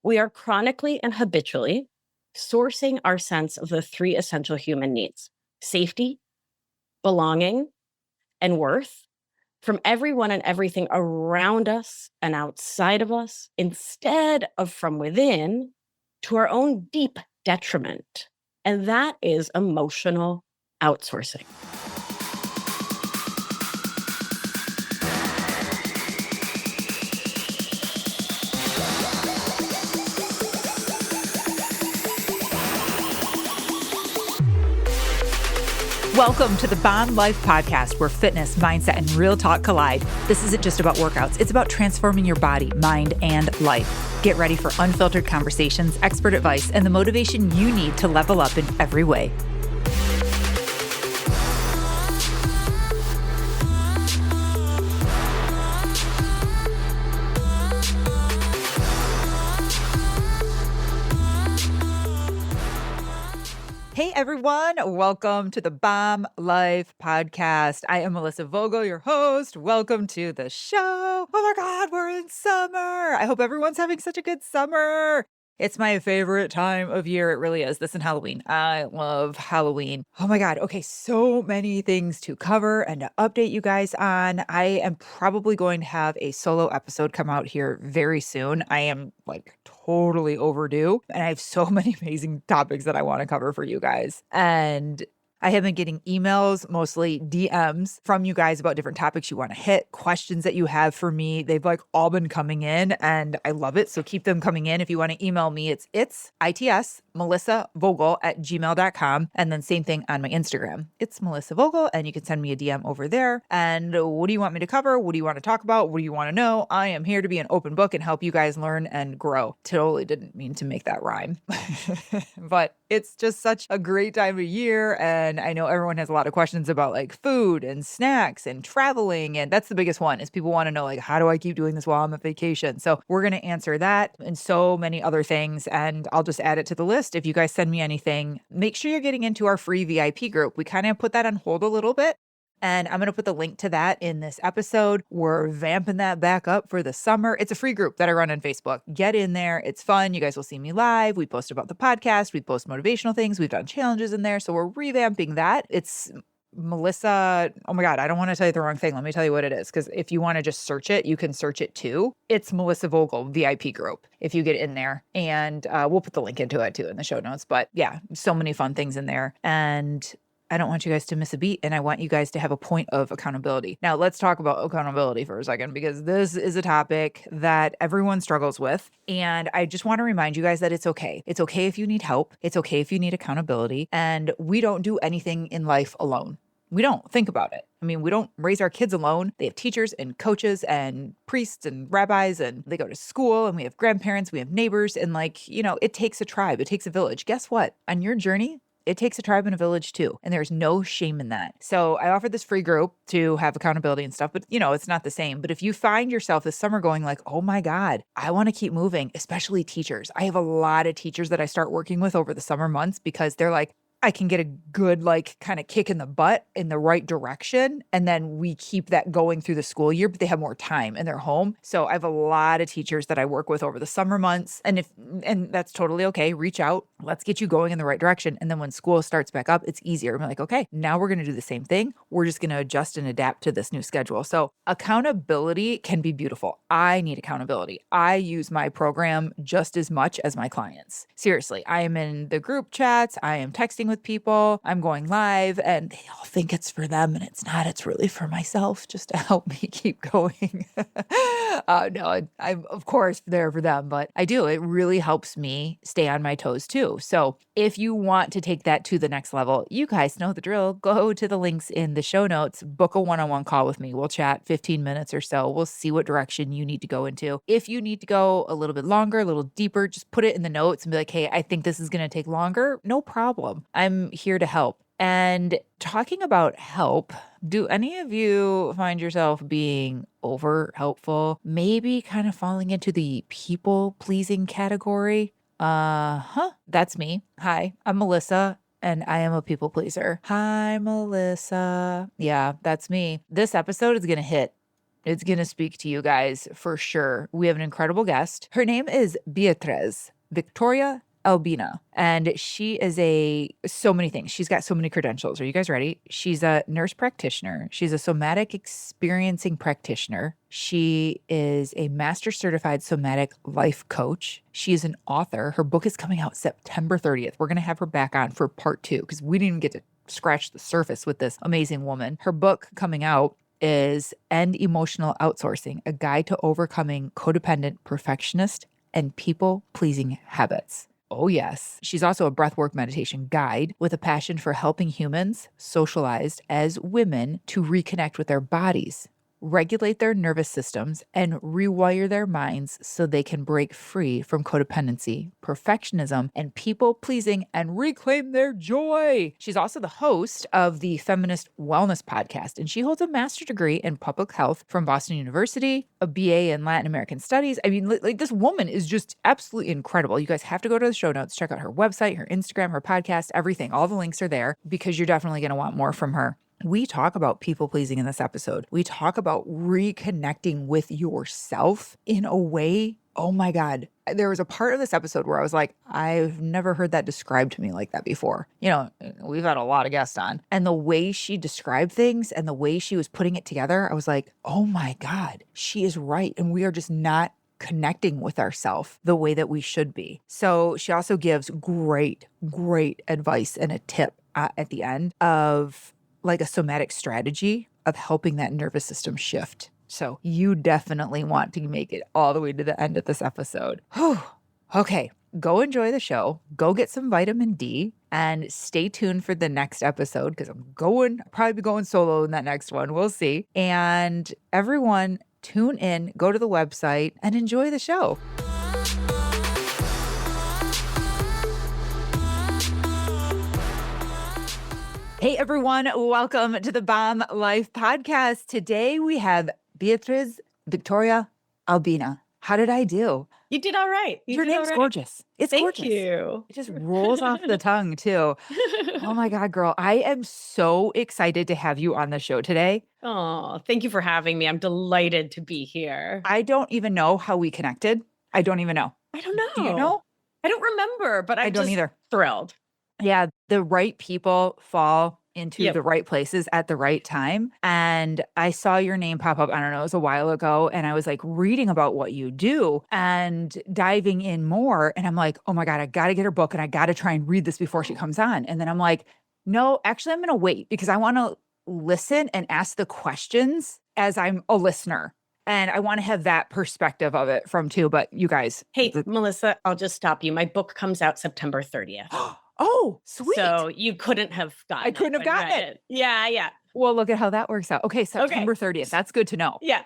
We are chronically and habitually sourcing our sense of the three essential human needs: safety, belonging, and worth from everyone and everything around us and outside of us, instead of from within, to our own deep detriment. And that is emotional outsourcing. Welcome to the Bomb Life Podcast, where fitness, mindset, and real talk collide. This isn't just about workouts. It's about transforming your body, mind, and life. Get ready for unfiltered conversations, expert advice, and the motivation you need to level up in every way. Hey everyone, welcome to the Bomb Life Podcast. I am Melissa Vogel, your host. Welcome to the show. Oh my God, we're in summer. I hope everyone's having such a good summer. It's my favorite time of year. It really is. This and Halloween. I love Halloween. Oh my God. Okay, so many things to cover and to update you guys on. I am probably going to have a solo episode come out here very soon. I am totally overdue, and I have so many amazing topics that I want to cover for you guys. And I have been getting emails, mostly DMs from you guys about different topics you want to hit, questions that you have for me. They've all been coming in and I love it. So keep them coming in. If you want to email me, it's melissavogel@gmail.com. And then same thing on my Instagram. It's Melissa Vogel, and you can send me a DM over there. And what do you want me to cover? What do you want to talk about? What do you want to know? I am here to be an open book and help you guys learn and grow. Totally didn't mean to make that rhyme, but it's just such a great time of year. And I know everyone has a lot of questions about food and snacks and traveling. And that's the biggest one, is people want to know, how do I keep doing this while I'm on vacation? So we're going to answer that and so many other things. And I'll just add it to the list. If you guys send me anything, make sure you're getting into our free VIP group. We kind of put that on hold a little bit, and I'm going to put the link to that in this episode. We're vamping that back up for the summer. It's a free group that I run on Facebook. Get in there. It's fun. You guys will see me live. We post about the podcast. We post motivational things. We've done challenges in there. So we're revamping that. It's Melissa. Oh my God, I don't want to tell you the wrong thing. Let me tell you what it is, because if you want to just search it, you can search it too. It's Melissa Vogel VIP group if you get in there. And we'll put the link into it too in the show notes. But yeah, so many fun things in there. And I don't want you guys to miss a beat, and I want you guys to have a point of accountability. Now, let's talk about accountability for a second, because this is a topic that everyone struggles with. And I just want to remind you guys that it's okay. It's okay if you need help. It's okay if you need accountability. And we don't do anything in life alone. We don't. Think about it. I mean, we don't raise our kids alone. They have teachers and coaches and priests and rabbis, and they go to school, and we have grandparents, we have neighbors, and it takes a tribe. It takes a village. Guess what? On your journey, it takes a tribe and a village too. And there's no shame in that. So I offered this free group to have accountability and stuff, but it's not the same. But if you find yourself this summer going oh my God, I want to keep moving, especially teachers. I have a lot of teachers that I start working with over the summer months, because they're I can get a good, kind of kick in the butt in the right direction. And then we keep that going through the school year, but they have more time and they're home. So I have a lot of teachers that I work with over the summer months. And that's totally okay. Reach out. Let's get you going in the right direction. And then when school starts back up, it's easier. I'm okay, now we're going to do the same thing. We're just going to adjust and adapt to this new schedule. So accountability can be beautiful. I need accountability. I use my program just as much as my clients. Seriously, I am in the group chats. I am texting with people. I'm going live, and they all think it's for them, and it's not. It's really for myself, just to help me keep going. No, I'm of course there for them, but I do. It really helps me stay on my toes too. So if you want to take that to the next level, you guys know the drill. Go to the links in the show notes, book a one-on-one call with me. We'll chat 15 minutes or so. We'll see what direction you need to go into. If you need to go a little bit longer, a little deeper, just put it in the notes and be hey, I think this is going to take longer. No problem. I'm here to help. And talking about help, do any of you find yourself being over helpful? Maybe kind of falling into the people pleasing category? That's me. Hi, I'm Melissa, and I am a people pleaser. Hi, Melissa. Yeah, that's me. This episode is going to hit It's going to speak to you guys for sure. We have an incredible guest. Her name is Beatriz, Victoria Albina, and she is so many things. She's got so many credentials. Are you guys ready? She's a nurse practitioner. She's a somatic experiencing practitioner. She is a master certified somatic life coach. She is an author. Her book is coming out September 30th. We're going to have her back on for part 2 because we didn't even get to scratch the surface with this amazing woman. Her book coming out is End Emotional Outsourcing, a guide to overcoming codependent, perfectionist, and people-pleasing habits. Oh, yes. She's also a breathwork meditation guide with a passion for helping humans, socialized as women, to reconnect with their bodies, regulate their nervous systems, and rewire their minds so they can break free from codependency, perfectionism, and people pleasing and reclaim their joy. She's also the host of the Feminist Wellness Podcast, and she holds a master's degree in public health from Boston University, a BA in Latin American Studies. I mean, like this woman is just absolutely incredible. You guys have to go to the show notes, check out her website, her Instagram, her podcast, everything. All the links are there because you're definitely going to want more from her. We talk about people pleasing in this episode. We talk about reconnecting with yourself in a way. Oh my God. There was a part of this episode where I was like, I've never heard that described to me like that before. You know, we've had a lot of guests on, and the way she described things and the way she was putting it together, I was like, oh my God, she is right. And we are just not connecting with ourselves the way that we should be. So she also gives great advice and a tip at the end of like a somatic strategy of helping that nervous system shift. So you definitely want to make it all the way to the end of this episode. Okay, go enjoy the show. Go get some vitamin D and stay tuned for the next episode because I'll probably be going solo in that next one. We'll see. And everyone, tune in, go to the website, and enjoy the show. Hey everyone, welcome to the Bomb Life Podcast. Today we have Beatriz Victoria Albina. How did I do? You did all right. Your name's gorgeous. It's gorgeous. Thank you. It just rolls off the tongue too. Oh my God, girl. I am so excited to have you on the show today. Oh, thank you for having me. I'm delighted to be here. I don't even know how we connected. I don't even know. I don't know. Do you know? I don't remember, but I don't either. Thrilled. Yeah, the right people fall into the right places at the right time. And I saw your name pop up, I don't know, it was a while ago. And I was like reading about what you do and diving in more. And I'm like, oh my God, I got to get her book and I got to try and read this before she comes on. And then I'm like, no, actually, I'm going to wait because I want to listen and ask the questions as I'm a listener. And I want to have that perspective of it from too. But you guys. Hey, Melissa, I'll just stop you. My book comes out September 30th. Oh, sweet. So you couldn't have gotten I couldn't have gotten it. Yeah. Well, look at how that works out. Okay, September 30th. That's good to know. Yeah.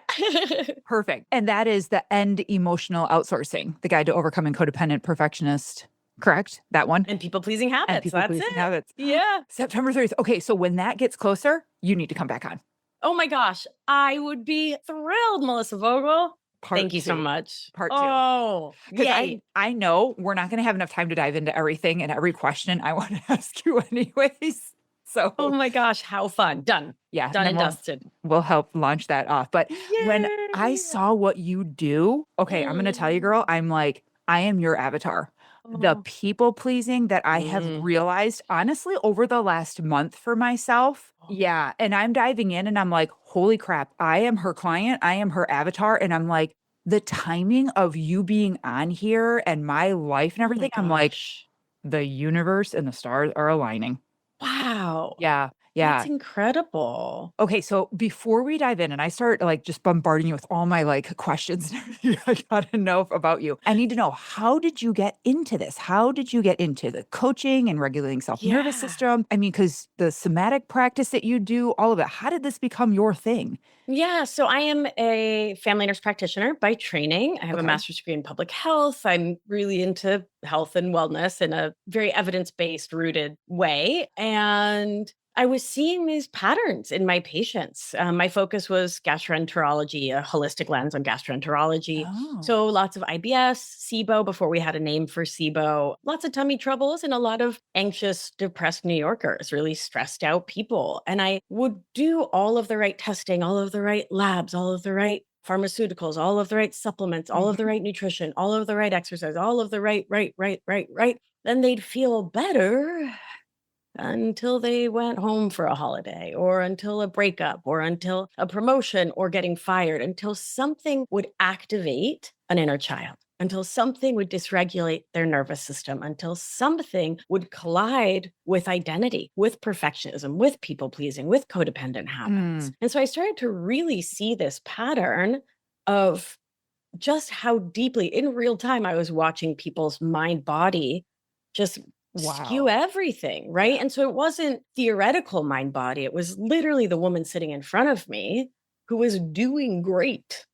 Perfect. And that is the End Emotional Outsourcing, the guide to overcoming codependent perfectionist. Correct? That one? And people-pleasing habits. And people-pleasing habits. Yeah. September 30th. Okay, so when that gets closer, you need to come back on. Oh my gosh. I would be thrilled, Melissa Vogel. Thank you so much. Part 2. Oh, because I know we're not going to have enough time to dive into everything and every question I want to ask you anyways. So, oh my gosh, how fun. Done. Yeah. Done and dusted. We'll help launch that off. But when I saw what you do, okay, I'm going to tell you, girl, I'm like, I am your avatar. The people pleasing that I have realized, honestly, over the last month for myself. Yeah. And I'm diving in and I'm like, holy crap, I am her client. I am her avatar. And I'm like, the timing of you being on here and my life and everything, I'm like, the universe and the stars are aligning. Wow. Yeah. That's incredible. Okay, so before we dive in and I start like just bombarding you with all my like questions and everything I gotta know about you, I need to know, how did you get into this? How did you get into the coaching and regulating self-nervous system? I mean, because the somatic practice that you do, all of it, how did this become your thing? Yeah, so I am a family nurse practitioner by training. I have a master's degree in public health. I'm really into health and wellness in a very evidence-based rooted way. And I was seeing these patterns in my patients. My focus was gastroenterology, a holistic lens on gastroenterology. Oh. So lots of IBS, SIBO before we had a name for SIBO, lots of tummy troubles, and a lot of anxious, depressed New Yorkers, really stressed out people. And I would do all of the right testing, all of the right labs, all of the right pharmaceuticals, all of the right supplements, all of the Mhm. right nutrition, all of the right exercise, all of the right. Then they'd feel better until they went home for a holiday or until a breakup or until a promotion or getting fired, until something would activate an inner child, until something would dysregulate their nervous system, until something would collide with identity, with perfectionism, with people pleasing, with codependent habits. Mm. And so I started to really see this pattern of just how deeply in real time I was watching people's mind body just skew Wow. everything, right? Yeah. And so it wasn't theoretical mind body, it was literally the woman sitting in front of me who was doing great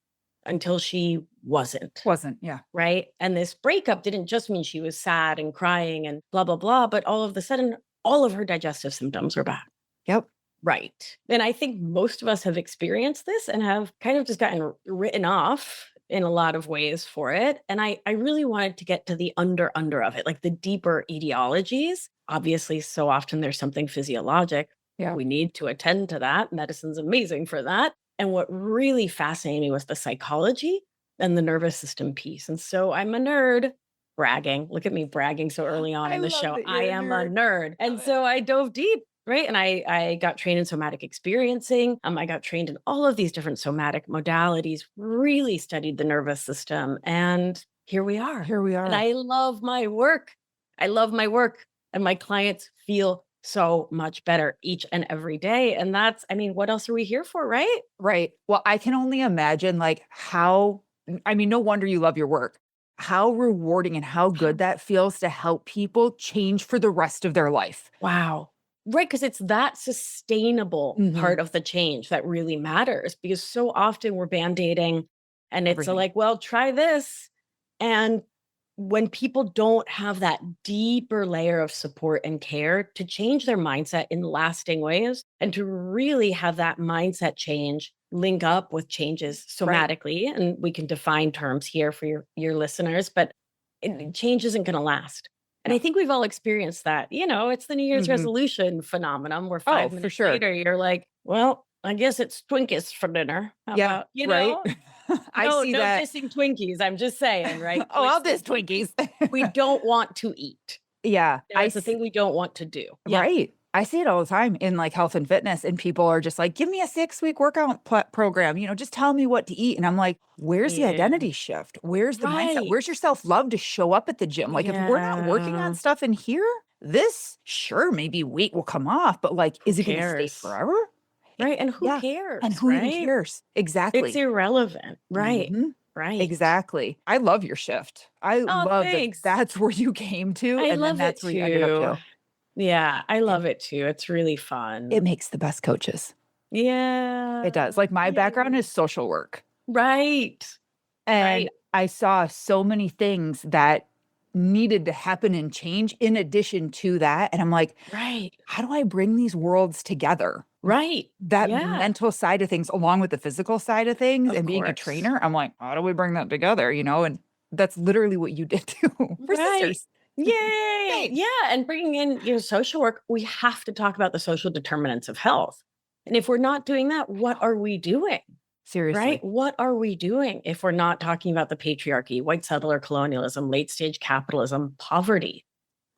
until she wasn't, Wasn't. Yeah. right? And this breakup didn't just mean she was sad and crying and blah blah blah, but all of a sudden all of her digestive symptoms were back. Yep. Right. And I think most of us have experienced this and have kind of just gotten written off in a lot of ways for it. And I really wanted to get to the under of it, like the deeper etiologies. Obviously, so often there's something physiologic. Yeah. We need to attend to that. Medicine's amazing for that. And what really fascinated me was the psychology and the nervous system piece. And so I'm a nerd. Bragging. Look at me bragging so early on I in the love show. that I you're a am a nerd. nerd. And Love it. so I dove deep, right? And I got trained in somatic experiencing. I got trained in all of these different somatic modalities, really studied the nervous system. And here we are. Here we And are. I love my work. I love my work. And my clients feel so much better each and every day. And that's, I mean, what else are we here for, right? Right. Well, I can only imagine like how, I mean, no wonder you love your work. How rewarding and how good that feels to help people change for the rest of their life. Wow. Right. Because it's that sustainable Mhm. part of the change that really matters. Because so often we're band aiding and it's Everything. like, well, try this. And when people don't have that deeper layer of support and care to change their mindset in lasting ways and to really have that mindset change link up with changes Right. somatically, and we can define terms here for your listeners, but change isn't going to last. And No. I think we've all experienced that. It's the New Year's Mhm. resolution phenomenon where Oh, five for minutes sure. later you're like, well, I guess it's Twinkies for dinner. How Yeah. about, Right. I no, see no that. dissing Twinkies. I'm just saying, right? Oh, Like I'll diss Twinkies. we don't want to eat. Yeah. It's a thing we don't want to do. Yeah. Right. I see it all the time in like health and fitness, and people are just like, give me a 6-week workout program, just tell me what to eat. And I'm like, where's the Yeah. identity shift? Where's the mindset? Right. Where's your self love to show up at the gym? Like, if we're not working on Yeah. stuff in here, this sure, maybe weight will come off, but like, Who is it going to stay cares? forever? Right. And who Yeah. And cares? who even Right. cares? It's Exactly. irrelevant. Right. Mhm. Right. Exactly. I love your shift. I Oh, love that thanks. that's where you came to, I and then love it that's where you ended up too. too. Yeah, I And love it too. It's really it fun. makes the best coaches. It Yeah. does. Like, my background Yay. is social work, Right. and Right. I saw so many things that needed to happen and change in addition to that, and I'm like, Right. "How do I bring these worlds together?" Right. That Yeah. mental side of things along with the physical side of things Of and being a course. trainer, I'm like, "How do we bring that together?" And that's literally what you did too for Right. sisters. Yay. Same. Yeah. And bringing in social work, we have to talk about the social determinants of health. And if we're not doing that, I what know. are we doing? Right? Seriously. What are we doing if we're not talking about the patriarchy, white settler colonialism, late stage capitalism, poverty?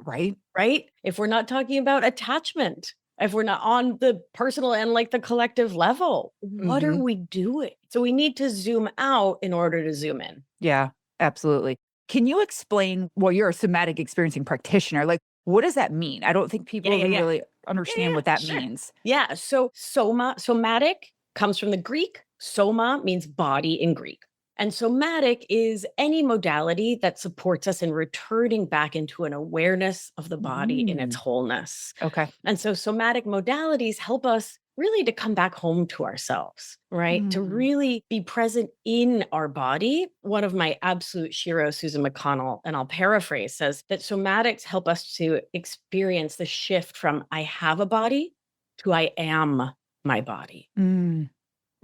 Right? Right? If we're not talking about attachment, if we're not on the personal and like the collective level, what are Mhm. we doing? So we need to zoom out in order to zoom in. Yeah, absolutely. Can you explain, well, you're a somatic experiencing practitioner, like, what does that mean? I don't think Yeah, people yeah, even yeah. really Yeah, understand yeah, what that sure. means. Yeah. So somatic comes from the Greek. Soma means body in Greek. And somatic is any modality that supports us in returning back into an awareness of the body in its Mm, wholeness. okay. And so somatic modalities help us really to come back home to ourselves, right? To Mm, really be present in our body. One of my absolute sheroes, Susan McConnell, and I'll paraphrase, says that somatics help us to experience the shift from I have a body to I am my body. Mm.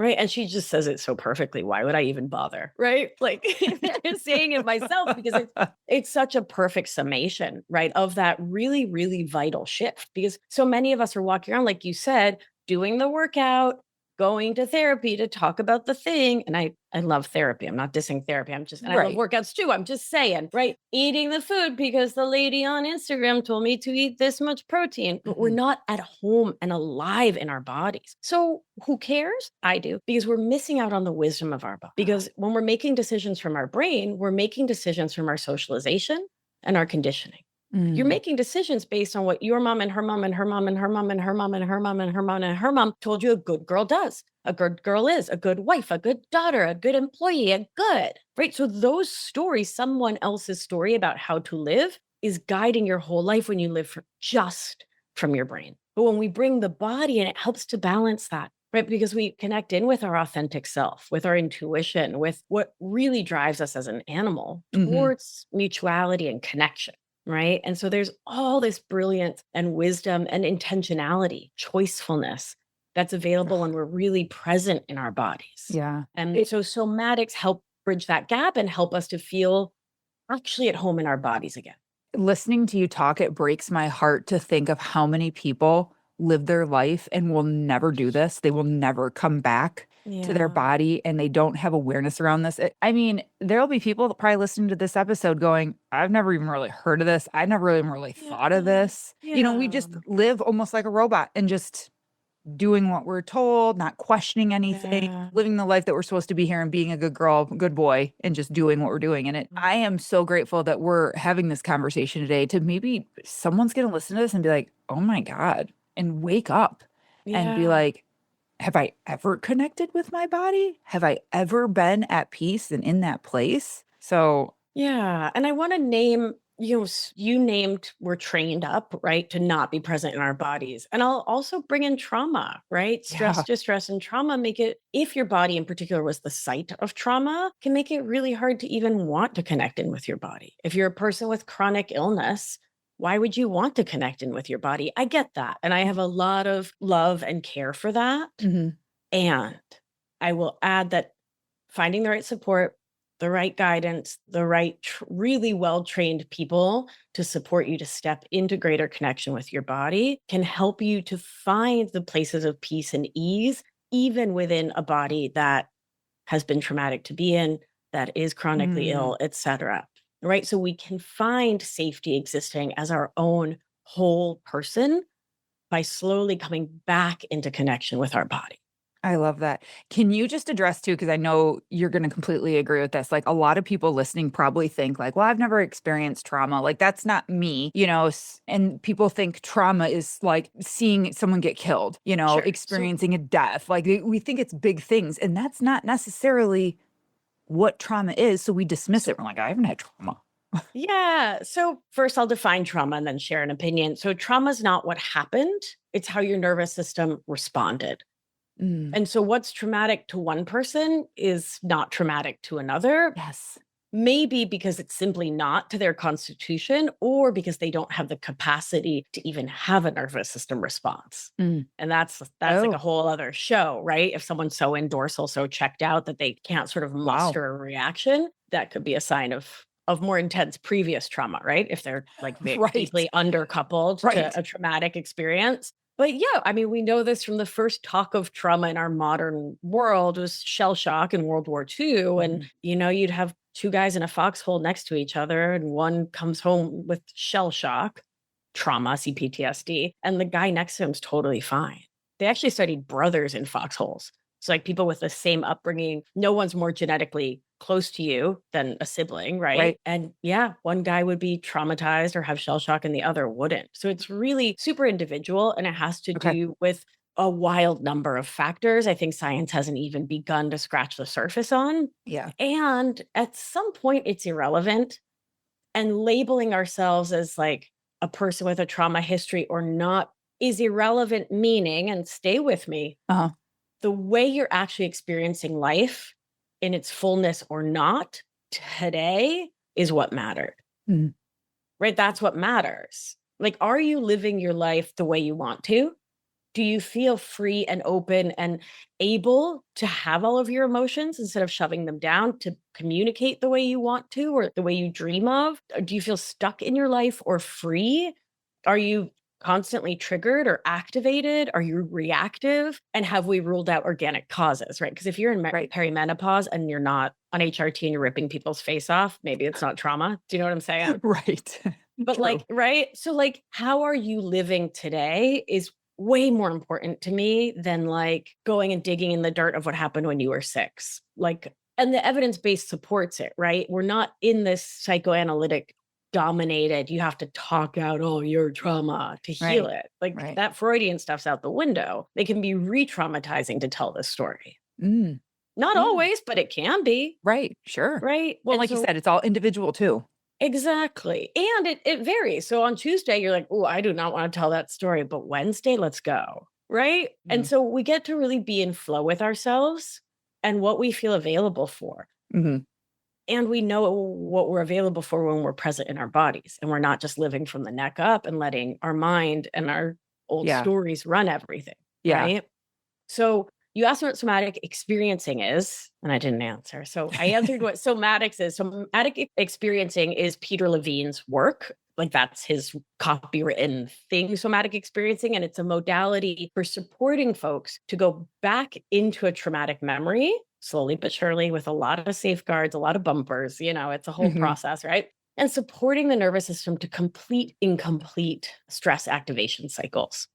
Right. And she just says it so perfectly. Why would I even bother? Right. Like I'm saying it myself because it's such a perfect summation, right, of that really, really vital shift. Because so many of us are walking around, like you said, doing the workout, going to therapy to talk about the thing. And I love therapy. I'm not dissing therapy. And I love Right. workouts too. I'm just saying, right? Eating the food because the lady on Instagram told me to eat this much protein, but we're not at home and alive in our bodies. So who cares? I do, because we're missing out on the wisdom of our body. Because when we're making decisions from our brain, we're making decisions from our socialization and our conditioning. You're making decisions based on what your mom and her mom and her mom and her mom and her mom and her mom and her mom and her mom told you a good girl does, a good girl is, a good wife, a good daughter, a good employee, a good, right? So those stories, someone else's story about how to live is guiding your whole life when you live just from your brain. But when we bring the body in, it helps to balance that, right? Because we connect in with our authentic self, with our intuition, with what really drives us as an animal towards mutuality and connection. Right. And so there's all this brilliance and wisdom and intentionality, choicefulness that's available when we're really present in our bodies. Yeah. And so somatics help bridge that gap and help us to feel actually at home in our bodies again. Listening to you talk, it breaks my heart to think of how many people live their life and will never do this. They will never come back to their body, and they don't have awareness around this. I mean, there'll be people that probably listening to this episode going, I've never even really heard of this. I never even really thought of this. You know, we just live almost like a robot and just doing what we're told, not questioning anything, living the life that we're supposed to be here and being a good girl, good boy, and just doing what we're doing. And I am so grateful that we're having this conversation today to maybe someone's going to listen to this and be like, oh my God, and wake up and be like, have I ever connected with my body? Have I ever been at peace and in that place? So, yeah. And I want to name, you named we're trained up, right, to not be present in our bodies. And I'll also bring in trauma, right? Stress, yeah. distress, and trauma make it, if your body in particular was the site of trauma, can make it really hard to even want to connect in with your body. If you're a person with chronic illness, why would you want to connect in with your body? I get that. And I have a lot of love and care for that. And I will add that finding the right support, the right guidance, the right, really well trained people to support you to step into greater connection with your body can help you to find the places of peace and ease, even within a body that has been traumatic to be in, that is chronically ill, etc. Right. So we can find safety existing as our own whole person by slowly coming back into connection with our body. I love that. Can you just address too, because I know you're going to completely agree with this. Like a lot of people listening probably think like, well, I've never experienced trauma. Like that's not me, you know, and people think trauma is like seeing someone get killed, you know, experiencing a death. Like we think it's big things, and that's not necessarily what trauma is. So we dismiss it. We're like, I haven't had trauma. Yeah. So first I'll define trauma and then share an opinion. So trauma is not what happened. It's how your nervous system responded. And so what's traumatic to one person is not traumatic to another. Yes. Maybe because it's simply not to their constitution, or because they don't have the capacity to even have a nervous system response. And that's like a whole other show, right? If someone's so endorsal, so checked out that they can't sort of muster a reaction, that could be a sign of more intense previous trauma, right? If they're like deeply undercoupled to a traumatic experience. But yeah, I mean, we know this from the first talk of trauma in our modern world was shell shock in World War II. And, you'd have two guys in a foxhole next to each other, and one comes home with shell shock, trauma, CPTSD, and the guy next to him's totally fine. They actually studied brothers in foxholes. So like people with the same upbringing, no one's more genetically close to you than a sibling, right? And yeah, one guy would be traumatized or have shell shock and the other wouldn't. So it's really super individual, and it has to do with a wild number of factors. I think science hasn't even begun to scratch the surface on. Yeah. And at some point it's irrelevant, and labeling ourselves as like a person with a trauma history or not is irrelevant, meaning, and stay with me, the way you're actually experiencing life in its fullness or not today is what mattered. Right? That's what matters. Like, are you living your life the way you want to? Do you feel free and open and able to have all of your emotions instead of shoving them down, to communicate the way you want to or the way you dream of? Or do you feel stuck in your life or free? Are you constantly triggered or activated? Are you reactive? And have we ruled out organic causes, right? Because if you're in Right. perimenopause and you're not on HRT and you're ripping people's face off, maybe it's not trauma. Do you know what I'm saying? Right. But True. like, right? So like, how are you living today is way more important to me than like going and digging in the dirt of what happened when you were 6. Like, and the evidence base supports it, right? We're not in this psychoanalytic dominated, you have to talk out all your trauma to heal Right. it. Like Right. that Freudian stuff's out the window. They can be re-traumatizing to tell this story. Mm. Not Yeah. always, but it can be, Right. Sure. right? Well, And like you so said, it's all individual too. exactly. And it varies. So on Tuesday, you're like, oh, I do not want to tell that story. But Wednesday, let's go. Right. And Mm. so we get to really be in flow with ourselves and what we feel available for. Mhm. And we know what we're available for when we're present in our bodies. And we're not just living from the neck up and letting our mind and our old Yeah. stories run everything. Yeah. Right. So you asked me what somatic experiencing is, and I didn't answer. So I answered what somatics is. Somatic experiencing is Peter Levine's work. Like that's his copywritten thing, somatic experiencing. And it's a modality for supporting folks to go back into a traumatic memory, slowly but surely, with a lot of safeguards, a lot of bumpers. You know, it's a whole Mhm. process, right? And supporting the nervous system to complete incomplete stress activation cycles.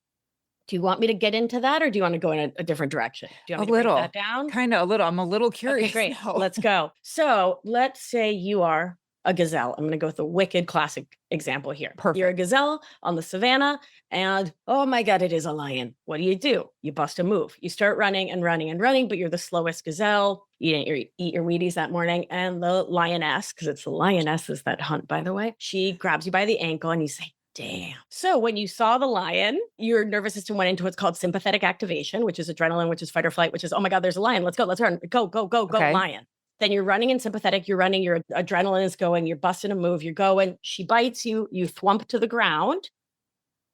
Do you want me to get into that or do you want to go in a different direction? Do you want A me to break that little. down? Kinda a little. I'm a little Okay, curious great. now. Let's go. So let's say you are a gazelle. I'm going to go with a wicked classic example here. You're a Perfect. gazelle on the savannah, and oh my God, it is a lion. What do? You bust a move. You start running and running and running, but you're the slowest gazelle. You didn't eat your Wheaties that morning. And the lioness, because it's the lionesses that hunt, by the way, she grabs you by the ankle and you say, damn. So when you saw the lion, your nervous system went into what's called sympathetic activation, which is adrenaline, which is fight or flight, which is, oh my God, there's a lion. Let's go, let's run. Go, go, go, go, Okay. lion. Then you're running in sympathetic, you're running, your adrenaline is going, you're busting a move, you're going. She bites you, you thwump to the ground,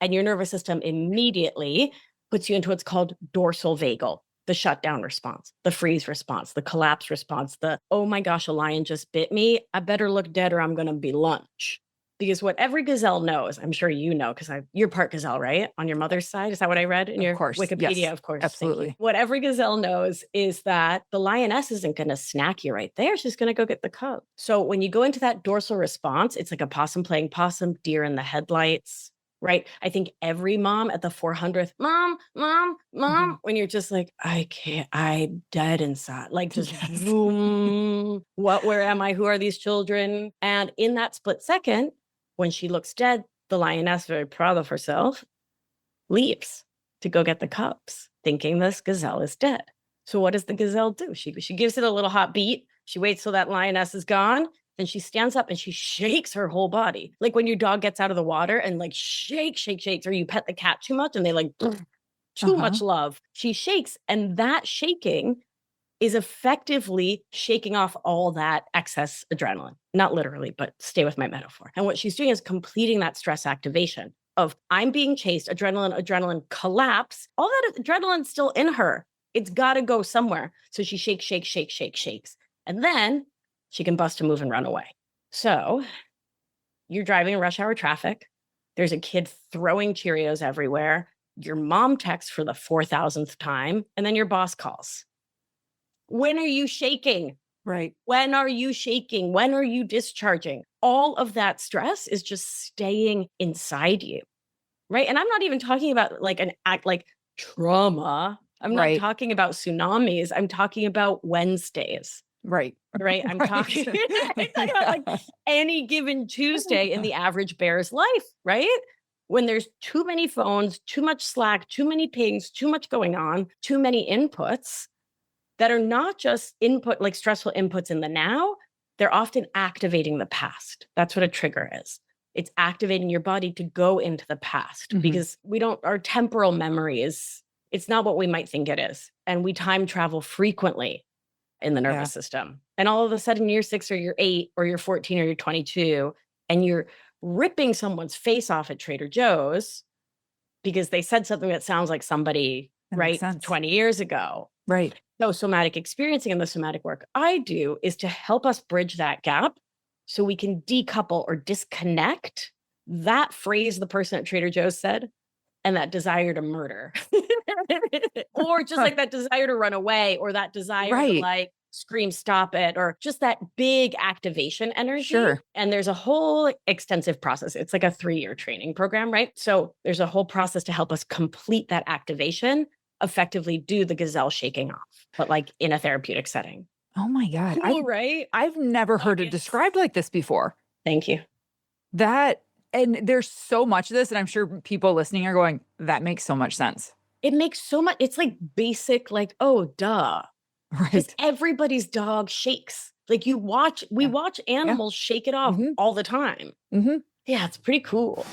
and your nervous system immediately puts you into what's called dorsal vagal, the shutdown response, the freeze response, the collapse response, the, oh my gosh, a lion just bit me. I better look dead or I'm going to be lunch. Because what every gazelle knows, I'm sure you know, because you're part gazelle, right? On your mother's side. Is that what I read in Of your course. Wikipedia? Yes. Of course. Thank you. Absolutely. What every gazelle knows is that the lioness isn't going to snack you right there. She's going to go get the cub. So when you go into that dorsal response, it's like a possum playing possum, deer in the headlights, right? I think every mom at the 400th, mom, Mhm. when you're just like, I can't, I'm dead inside, like just Yes. boom, what, where am I? Who are these children? And in that split second, when she looks dead, the lioness, very proud of herself, leaves to go get the cubs, thinking this gazelle is dead. So what does the gazelle do? She gives it a little hot beat. She waits till that lioness is gone. Then she stands up and she shakes her whole body. Like when your dog gets out of the water and like shakes, or you pet the cat too much and they like too Uh-huh. much love. She shakes, and that shaking is effectively shaking off all that excess adrenaline. Not literally, but stay with my metaphor. And what she's doing is completing that stress activation of I'm being chased, adrenaline collapse. All that adrenaline's still in her. It's got to go somewhere. So she shakes. And then she can bust a move and run away. So you're driving in rush hour traffic. There's a kid throwing Cheerios everywhere. Your mom texts for the 4,000th time, and then your boss calls. When are you shaking? Right. When are you shaking? When are you discharging? All of that stress is just staying inside you, right? And I'm not even talking about like an act like trauma. I'm not Right. talking about tsunamis. I'm talking about Wednesdays, Right. right? I'm talking, Right. I'm talking about like any given Tuesday in the average bear's life, right? When there's too many phones, too much Slack, too many pings, too much going on, too many inputs that are not just input, like stressful inputs in the now, they're often activating the past. That's what a trigger is. It's activating your body to go into the past Mhm. because our temporal memory it's not what we might think it is. And we time travel frequently in the Yeah. nervous system. And all of a sudden you're 6 or you're 8 or you're 14 or you're 22 and you're ripping someone's face off at Trader Joe's because they said something that sounds like somebody, That makes right, sense. 20 years ago. Right. So somatic experiencing and the somatic work I do is to help us bridge that gap so we can decouple or disconnect that phrase the person at Trader Joe's said and that desire to murder. Or just like that desire to run away, or that desire to Right. like scream, stop it, or just that big activation energy. Sure. And there's a whole extensive process. It's like a 3-year training program, right? So there's a whole process to help us complete that activation, effectively do the gazelle shaking off, but like in a therapeutic setting. Oh my God. Cool, right? I've never heard it described like this before. Thank you. And there's so much of this, and I'm sure people listening are going, that makes so much sense. It makes so much, it's like basic, like, oh, duh. Because Right. everybody's dog shakes. Like we watch animals shake it off all the time. Yeah, it's pretty cool.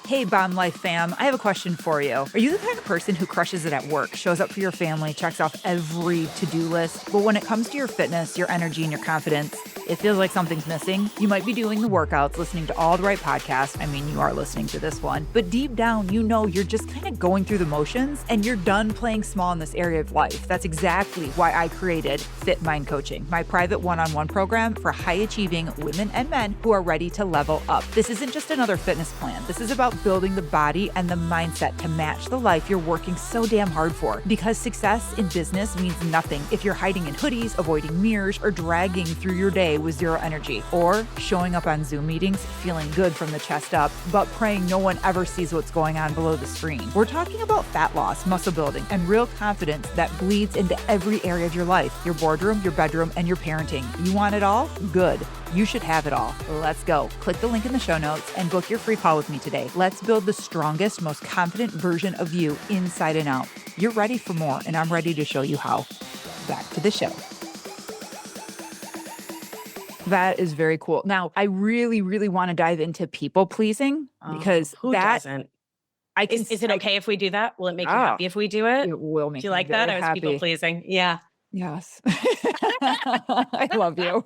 Hey, Bomb Life fam, I have a question for you. Are you the kind of person who crushes it at work, shows up for your family, checks off every to-do list, but when it comes to your fitness, your energy, and your confidence, it feels like something's missing? You might be doing the workouts, listening to all the right podcasts. I mean, you are listening to this one. But deep down, you know you're just kind of going through the motions and you're done playing small in this area of life. That's exactly why I created Fit Mind Coaching, my private one-on-one program for high-achieving women and men who are ready to level up. This isn't just another fitness plan. This is about building the body and the mindset to match the life you're working so damn hard for. Because success in business means nothing if you're hiding in hoodies, avoiding mirrors, or dragging through your day with zero energy, or showing up on Zoom meetings feeling good from the chest up, but praying no one ever sees what's going on below the screen. We're talking about fat loss, muscle building, and real confidence that bleeds into every area of your life, your boardroom, your bedroom, and your parenting. You want it all? Good. You should have it all. Let's go. Click the link in the show notes and book your free call with me today. Let's build the strongest, most confident version of you inside and out. You're ready for more, and I'm ready to show you how. Back to the show. That is very cool. Now, I really, really want to dive into people pleasing because who doesn't? Is it okay if we do that? Will it make you happy if we do it? It will make Do you me like that? very I was happy. people pleasing. Yeah. Yes. I love you.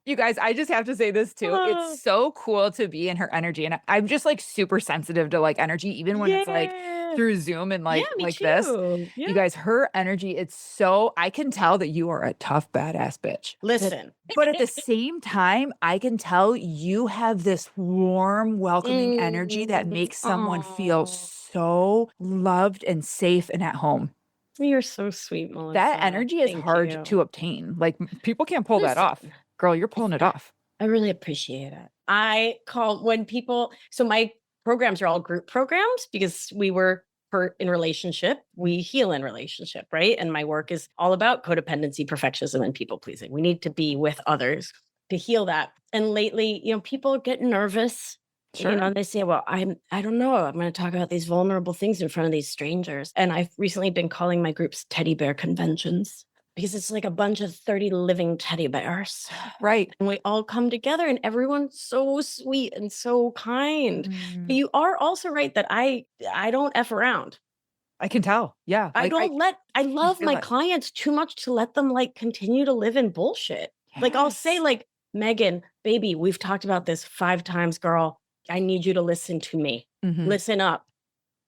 You guys, I just have to say this too. It's so cool to be in her energy. And I'm just like super sensitive to like energy, even when it's like through Zoom and like this. Yeah. You guys, her energy, it's so, I can tell that you are a tough, badass bitch. Listen. But at the same time, I can tell you have this warm, welcoming energy that makes someone feel so loved and safe and at home. You're so sweet, Melissa. That energy is hard to obtain. Like people can't pull that off. Girl, you're pulling it off. I really appreciate it. I call when people, so my programs are all group programs because we were hurt in relationship. We heal in relationship, right? And my work is all about codependency, perfectionism, and people pleasing. We need to be with others to heal that. And lately, people get nervous. Sure. They say, well, I don't know. I'm going to talk about these vulnerable things in front of these strangers. And I've recently been calling my groups teddy bear conventions because it's like a bunch of 30 living teddy bears. Right. And we all come together and everyone's so sweet and so kind. But you are also right that I don't F around. I can tell. Yeah. I love my clients too much to let them like continue to live in bullshit. Yes. Like I'll say like, Megan, baby, we've talked about this 5 times, girl. I need you to listen to me. Listen up.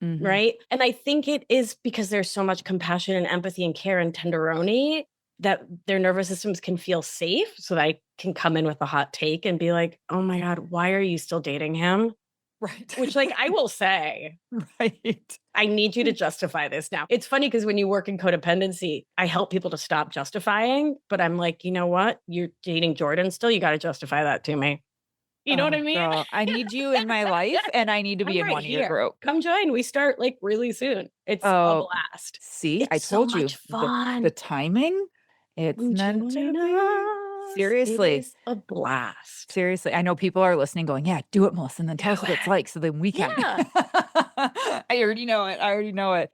Right. And I think it is because there's so much compassion and empathy and care and tenderoni that their nervous systems can feel safe. So that I can come in with a hot take and be like, oh my God, why are you still dating him? Right. Which like I will say, right. I need you to justify this now. It's funny because when you work in codependency, I help people to stop justifying, but I'm like, you know what? You're dating Jordan still. You got to justify that to me. You know what I mean? Girl, I need you in my life and I need to be in one of your group. Come join. We start like really soon. It's a blast. See, it's I told you fun. The timing, it's meant to be. Seriously. It is a blast. Seriously. I know people are listening going, yeah, do it, Melissa, and then tell us what it's like so then we can. Yeah. I already know it.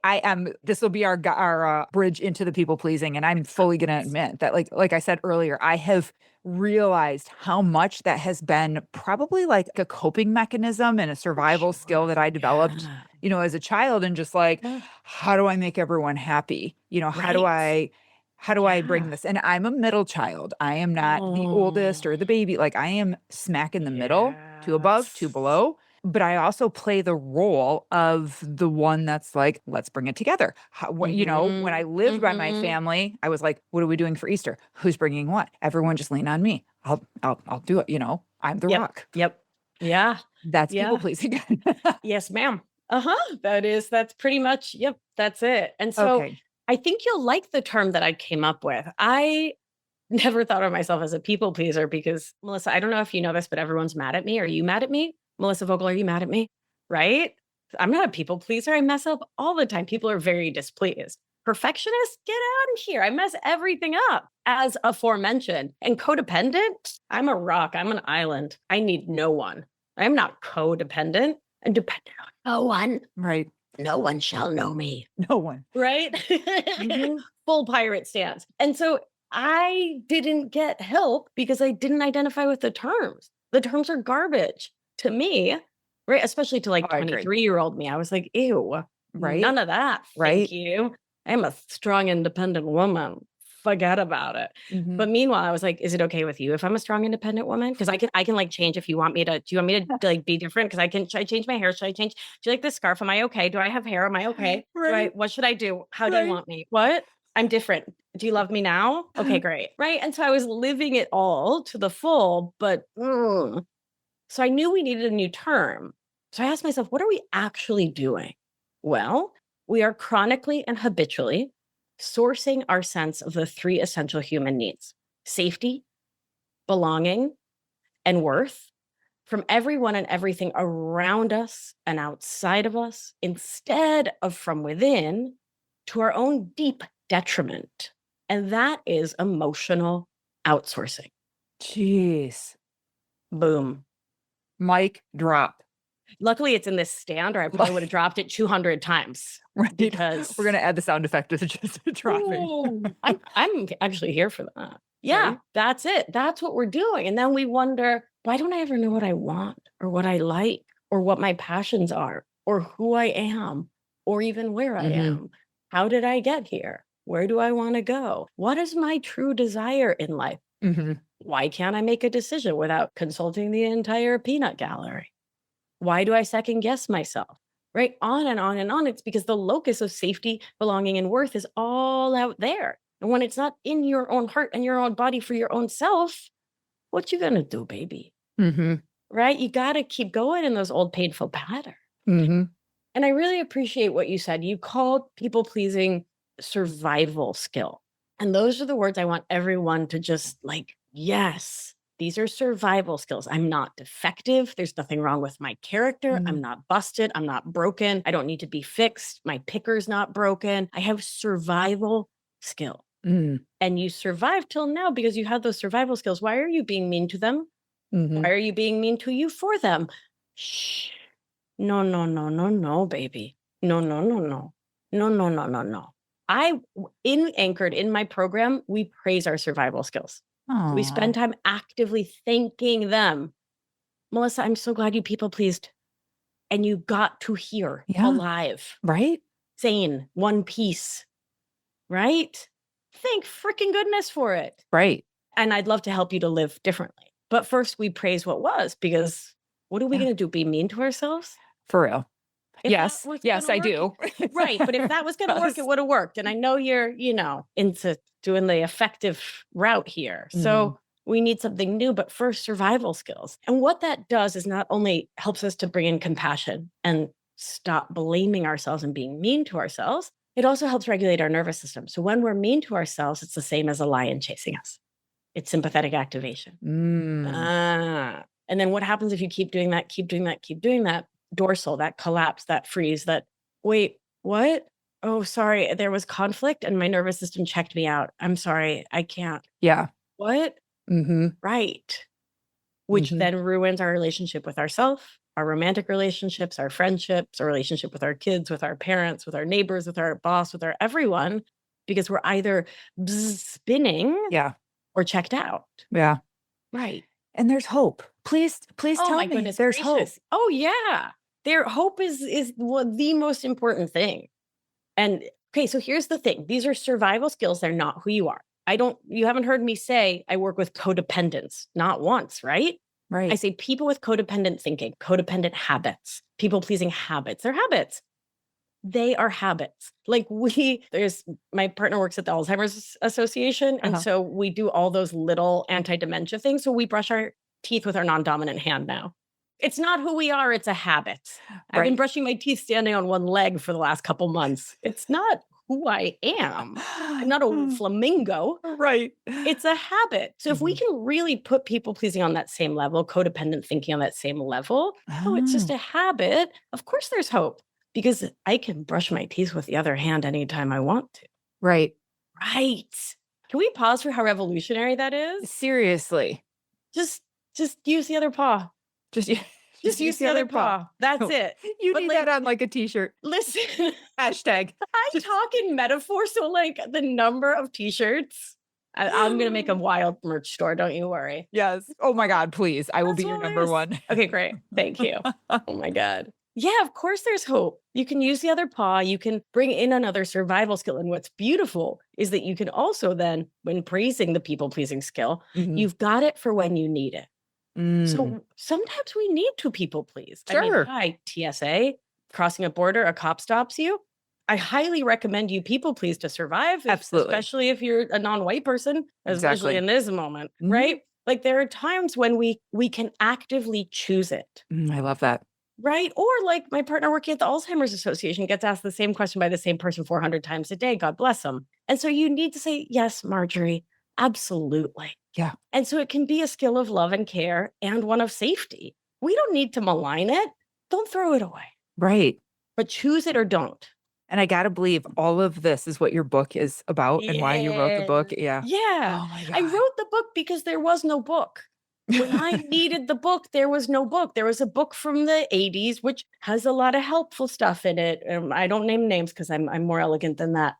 This will be our bridge into the people pleasing. And I'm fully going to admit that like I said earlier, I have realized how much that has been probably like a coping mechanism and a survival skill that I developed, as a child, and just like, how do I make everyone happy? How do I bring this? And I'm a middle child. I am not the oldest or the baby. Like I am smack in the middle, 2 above, 2 below. but I also play the role of the one that's like, let's bring it together. When I lived by my family, I was like, what are we doing for Easter? Who's bringing what? Everyone just lean on me. I'll do it. I'm the Yep. rock. Yep. Yeah. That's people Yeah. pleasing. Yes, ma'am. That's pretty much, yep, that's it. And so Okay. I think you'll like the term that I came up with. I never thought of myself as a people pleaser because, Melissa, I don't know if you know this, but everyone's mad at me. Are you mad at me? Melissa Vogel, are you mad at me? Right? I'm not a people pleaser. I mess up all the time. People are very displeased. Perfectionist, get out of here. I mess everything up, as aforementioned. And codependent, I'm a rock. I'm an island. I need no one. I'm not codependent. I'm dependent on no one. Right. No one shall know me. No one. Right? Full pirate stance. And so I didn't get help because I didn't identify with the terms. The terms are garbage to me, right? Especially to like I agree. 23-year-old me. I was like, ew, Right. none of that. Right. Thank you. I'm a strong, independent woman. Forget about it. But meanwhile, I was like, is it okay with you if I'm a strong, independent woman? Because I can like change if you want me to. Do you want me to like be different? Because should I change my hair? Should I change? Do you like this scarf? Am I okay? Do I have hair? Am I okay? Right. What should I do? How do you want me? What? I'm different. Do you love me now? Okay, great. Right. And so I was living it all to the full, but so I knew we needed a new term. So I asked myself, what are we actually doing? Well, we are chronically and habitually sourcing our sense of the three essential human needs: safety, belonging, and worth from everyone and everything around us and outside of us, instead of from within, to our own deep detriment. And that is emotional outsourcing. Jeez. Boom. Mic drop. Luckily, it's in this stand, or I probably would have dropped it 200 times. Right. Because we're going to add the sound effect of just dropping. I'm actually here for that. Yeah, right? That's it. That's what we're doing. And then we wonder, why don't I ever know what I want or what I like or what my passions are or who I am or even where I am? How did I get here? Where do I want to go? What is my true desire in life? Why can't I make a decision without consulting the entire peanut gallery? Why do I second guess myself? Right? On and on and on. It's because the locus of safety, belonging, and worth is all out there. And when it's not in your own heart and your own body for your own self, what you gonna do, baby? Right? You got to keep going in those old painful patterns. And I really appreciate what you said. You called people pleasing survival skill. And those are the words I want everyone to just like, yes, these are survival skills. I'm not defective. There's nothing wrong with my character. I'm not busted. I'm not broken. I don't need to be fixed. My picker's not broken. I have survival skill. And you survived till now because you had those survival skills. Why are you being mean to them? Why are you being mean to you for them? Shh. No, no, no, no, no, baby. No, no, no, no. No, no, no, no, no. Anchored in my program, we praise our survival skills. We spend time actively thanking them. Melissa, I'm so glad you people pleased. And you got to here alive. Right? Sane, one piece. Right? Thank freaking goodness for it. Right. And I'd love to help you to live differently. But first, we praise what was, because what are we going to do? Be mean to ourselves? For real. If yes, I do. Right. But if that was going to work, it would have worked. And I know you're, into doing the effective route here. So we need something new, but first survival skills. And what that does is not only helps us to bring in compassion and stop blaming ourselves and being mean to ourselves, it also helps regulate our nervous system. So when we're mean to ourselves, it's the same as a lion chasing us. It's sympathetic activation. And then what happens if you keep doing that, keep doing that, keep doing that? Dorsal, that collapse, that freeze, that, wait, what? Oh, sorry, there was conflict and my nervous system checked me out. I'm sorry, I can't. Yeah. What? Right. Which then ruins our relationship with ourselves, our romantic relationships, our friendships, our relationship with our kids, with our parents, with our neighbors, with our boss, with our everyone, because we're either spinning or checked out. Yeah. Right. And there's hope. Please tell me goodness there's gracious. hope. Oh yeah. Hope is the most important thing. And okay, so here's the thing. These are survival skills. They're not who you are. You haven't heard me say I work with codependents, not once, right? Right. I say people with codependent thinking, codependent habits, people-pleasing habits. They're habits. They are habits. Like my partner works at the Alzheimer's Association. And so we do all those little anti-dementia things. So we brush our teeth with our non-dominant hand now. It's not who we are. It's a habit. I've been brushing my teeth standing on one leg for the last couple months. It's not who I am. I'm not a flamingo. Right. It's a habit. So if we can really put people pleasing on that same level, codependent thinking on that same level, it's just a habit. Of course there's hope because I can brush my teeth with the other hand anytime I want to. Right. Right. Can we pause for how revolutionary that is? Seriously. Just use the other paw. Just use the other paw. That's it. You need that on like a t-shirt. Listen. Hashtag. I talk in metaphor. So like the number of t-shirts, I'm going to make a wild merch store. Don't you worry. Yes. Oh my God, please. I will be your number one. Okay, great. Thank you. Oh my God. Yeah, of course there's hope. You can use the other paw. You can bring in another survival skill. And what's beautiful is that you can also then, when praising the people-pleasing skill, you've got it for when you need it. So sometimes we need to people please. Sure. I mean, hi, TSA, crossing a border, a cop stops you. I highly recommend you people please to survive. Absolutely. Especially if you're a non-white person, especially in this moment, right? Like there are times when we can actively choose it. I love that. Right. Or like my partner working at the Alzheimer's Association gets asked the same question by the same person 400 times a day. God bless them. And so you need to say, yes, Marjorie, absolutely. Yeah. And so it can be a skill of love and care and one of safety. We don't need to malign it. Don't throw it away. Right. But choose it or don't. And I got to believe all of this is what your book is about and why you wrote the book. Yeah. Yeah. Oh my God. I wrote the book because there was no book. When I needed the book, there was no book. There was a book from the 80s, which has a lot of helpful stuff in it. I don't name names because I'm more elegant than that.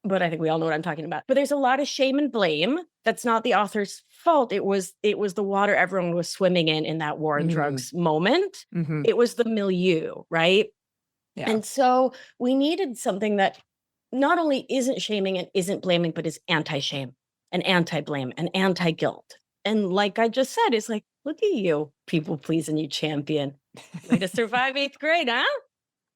But I think we all know what I'm talking about. But there's a lot of shame and blame. That's not the author's fault. It was the water everyone was swimming in that war and drugs moment. It was the milieu, right? Yeah. And so we needed something that not only isn't shaming and isn't blaming, but is anti-shame and anti-blame and anti-guilt. And like I just said, it's like, look at you, people pleasing, you champion. Way to survive 8th grade, huh?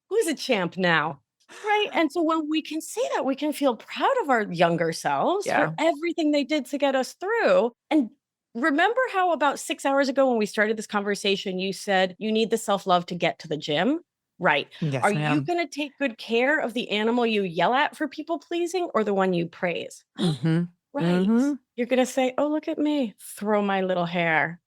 Who's a champ now? Right. And so when we can say that, we can feel proud of our younger selves for everything they did to get us through. And remember how about 6 hours ago when we started this conversation, you said you need the self-love to get to the gym? Right. Yes, Are you going to take good care of the animal you yell at for people pleasing or the one you praise? Right. You're going to say, oh, look at me, throw my little hair.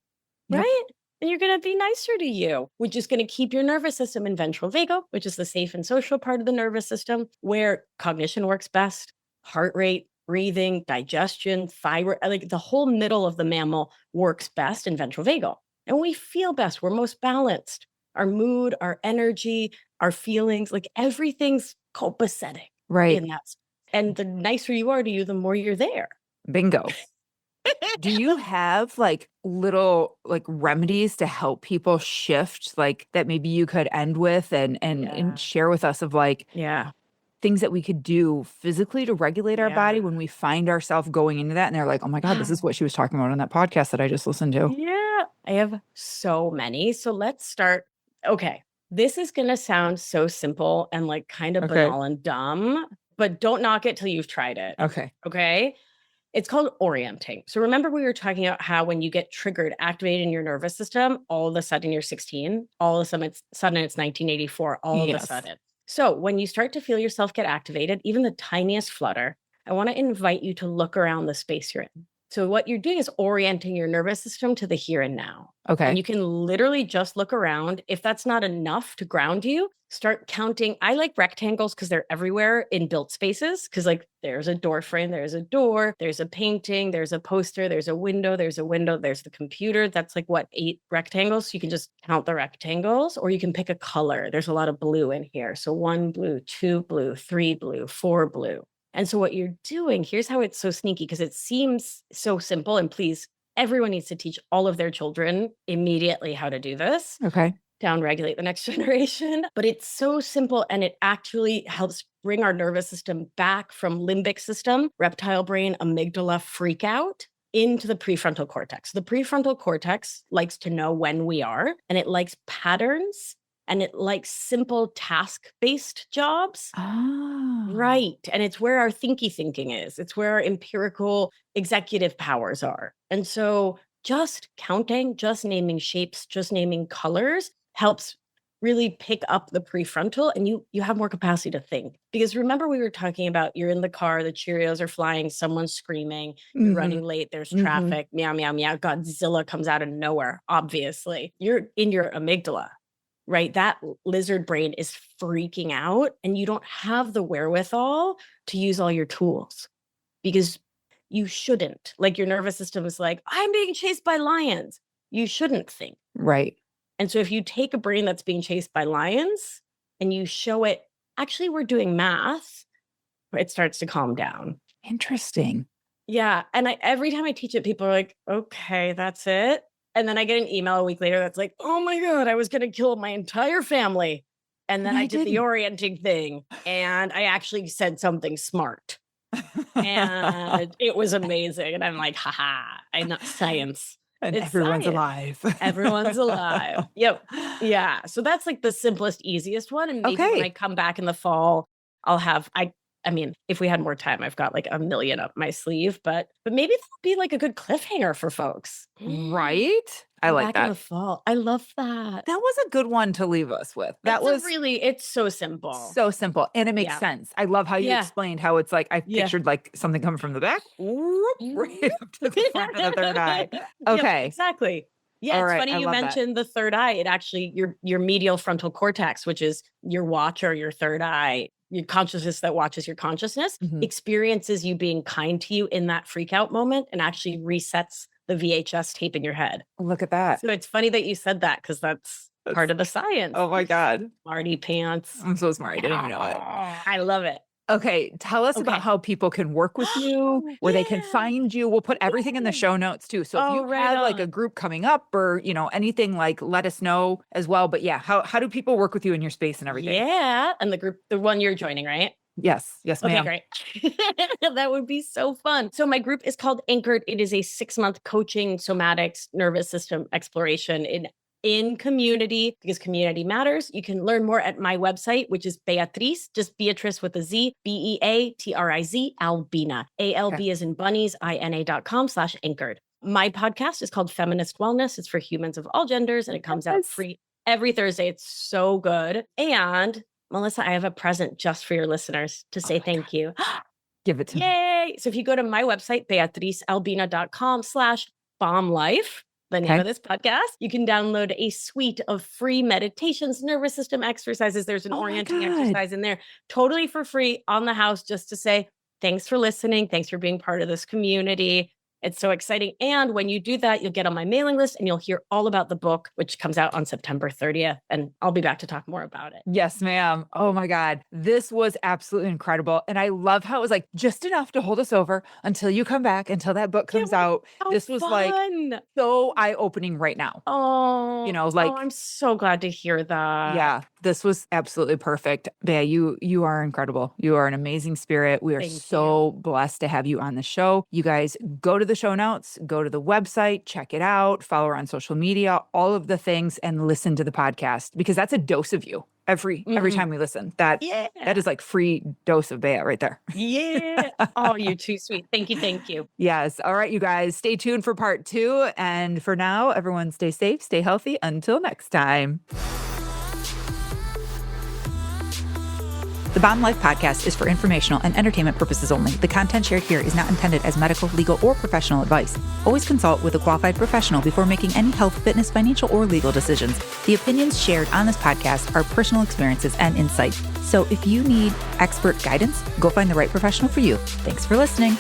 Right. And you're going to be nicer to you, which is going to keep your nervous system in ventral vagal, which is the safe and social part of the nervous system, where cognition works best, heart rate, breathing, digestion, thyroid, like the whole middle of the mammal works best in ventral vagal. And we feel best. We're most balanced. Our mood, our energy, our feelings, like everything's copacetic. Right. In that. And the nicer you are to you, the more you're there. Bingo. Do you have like little like remedies to help people shift, like that maybe you could end with and share with us of like things that we could do physically to regulate our body when we find ourselves going into that and they're like, oh my God, this is what she was talking about on that podcast that I just listened to. Yeah, I have so many. So let's start. Okay, this is going to sound so simple and like kind of banal and dumb, but don't knock it till you've tried it. Okay. It's called orienting. So remember we were talking about how when you get triggered, activated in your nervous system, all of a sudden you're 16, all of a sudden it's 1984, all of a sudden. So when you start to feel yourself get activated, even the tiniest flutter, I want to invite you to look around the space you're in. So what you're doing is orienting your nervous system to the here and now. Okay. And you can literally just look around. If that's not enough to ground you, start counting. I like rectangles because they're everywhere in built spaces. Because like there's a door frame, there's a door, there's a painting, there's a poster, there's a window, there's the computer. That's like what, 8 rectangles. So you can just count the rectangles or you can pick a color. There's a lot of blue in here. So 1 blue, 2 blue, 3 blue, 4 blue. And so what you're doing, here's how it's so sneaky because it seems so simple. And please, everyone needs to teach all of their children immediately how to do this. Okay. Downregulate the next generation. But it's so simple and it actually helps bring our nervous system back from limbic system, reptile brain, amygdala freak out into the prefrontal cortex. The prefrontal cortex likes to know when we are, and it likes patterns, and it likes simple task-based jobs. Ah. Right. And it's where our thinking is. It's where our empirical executive powers are. And so just counting, just naming shapes, just naming colors helps really pick up the prefrontal, and you have more capacity to think. Because remember, we were talking about you're in the car, the Cheerios are flying, someone's screaming, you're running late, there's traffic, meow, meow, meow, Godzilla comes out of nowhere, obviously. You're in your amygdala, right? That lizard brain is freaking out, and you don't have the wherewithal to use all your tools because you shouldn't. Like, your nervous system is like, I'm being chased by lions. You shouldn't think. Right. And so if you take a brain that's being chased by lions and you show it, actually, we're doing math, it starts to calm down. Interesting. Yeah. And every time I teach it, people are like, okay, that's it. And then I get an email a week later that's like, oh my God, I was going to kill my entire family. And then I did the orienting thing, and I actually said something smart. And it was amazing. And I'm like, haha, I know science. And it's everyone's science. alive. Everyone's alive. Yep. Yeah. So that's like the simplest, easiest one. And maybe when I come back in the fall, I'll have, I mean, if we had more time, I've got like a million up my sleeve, but maybe that'll be like a good cliffhanger for folks. Right? I like back in the that. fall. I love that. That was a good one to leave us with. That was really, it's so simple. So simple. And it makes sense. I love how you explained how it's like, I pictured like something coming from the back, right up to the front of the third eye. Okay. Yep, exactly. Yeah, it's funny you mentioned the third eye. It actually, your medial frontal cortex, which is your watch or your third eye, your consciousness that watches your consciousness, experiences you being kind to you in that freak out moment and actually resets the VHS tape in your head. Look at that. So it's funny that you said that, because that's part of the science. Oh my God. Smarty pants. I'm so smart. I didn't even know it. I love it. Okay. Tell us about how people can work with you, where they can find you. We'll put everything in the show notes too. So if you have like a group coming up or, anything, like, let us know as well. But yeah, how do people work with you in your space and everything? Yeah. And the group, the one you're joining, right? Yes, ma'am. Okay, great. That would be so fun. So my group is called Anchored. It is a 6-month coaching, somatics, nervous system exploration in community, because community matters. You can learn more at my website, which is Beatriz, just Beatriz with a Z, Beatriz, Albina, ALB as in bunnies, INA.com/anchored. My podcast is called Feminist Wellness. It's for humans of all genders, and it comes out free every Thursday. It's so good. And Melissa, I have a present just for your listeners to say thank you. Give it to me. Yay. So if you go to my website, beatrizalbina.com/bomblife, the name of this podcast, you can download a suite of free meditations, nervous system exercises. There's an orienting exercise in there, totally for free on the house, just to say, thanks for listening. Thanks for being part of this community. It's so exciting. And when you do that, you'll get on my mailing list and you'll hear all about the book, which comes out on September 30th. And I'll be back to talk more about it. Yes, ma'am. Oh my God. This was absolutely incredible. And I love how it was like just enough to hold us over until you come back, until that book comes out. This was like so eye-opening right now. Oh, I'm so glad to hear that. Yeah, this was absolutely perfect. Bea, you are incredible. You are an amazing spirit. We are so blessed to have you on the show. You guys go to the show notes, go to the website, check it out, follow her on social media, all of the things, and listen to the podcast, because that's a dose of you every time we listen. That is like free dose of Bea right there. Yeah. Oh, you're too sweet. Thank you. Thank you. Yes. All right, you guys, stay tuned for part 2. And for now, everyone stay safe, stay healthy. Until next time. The Bomb Life podcast is for informational and entertainment purposes only. The content shared here is not intended as medical, legal, or professional advice. Always consult with a qualified professional before making any health, fitness, financial, or legal decisions. The opinions shared on this podcast are personal experiences and insights. So if you need expert guidance, go find the right professional for you. Thanks for listening.